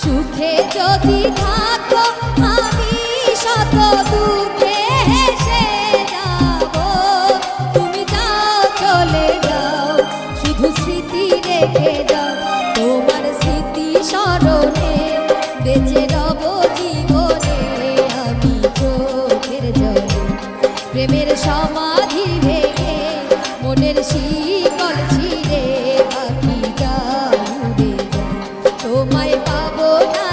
সুখে যদি থাকো আমি শত দুঃখে হেসে যাব। তুমি যাও চলে যাও, শুধু স্মৃতি রেখে যাও। তোমার স্মৃতি স্মরণে বেঁচে রব জীবনে আমি চোখের জলে। প্রেমের সমাধি ভেঙে মনের শিকল ছিঁড়ে পাখি যায় উড়ে যায়, তোমায় পাবো না।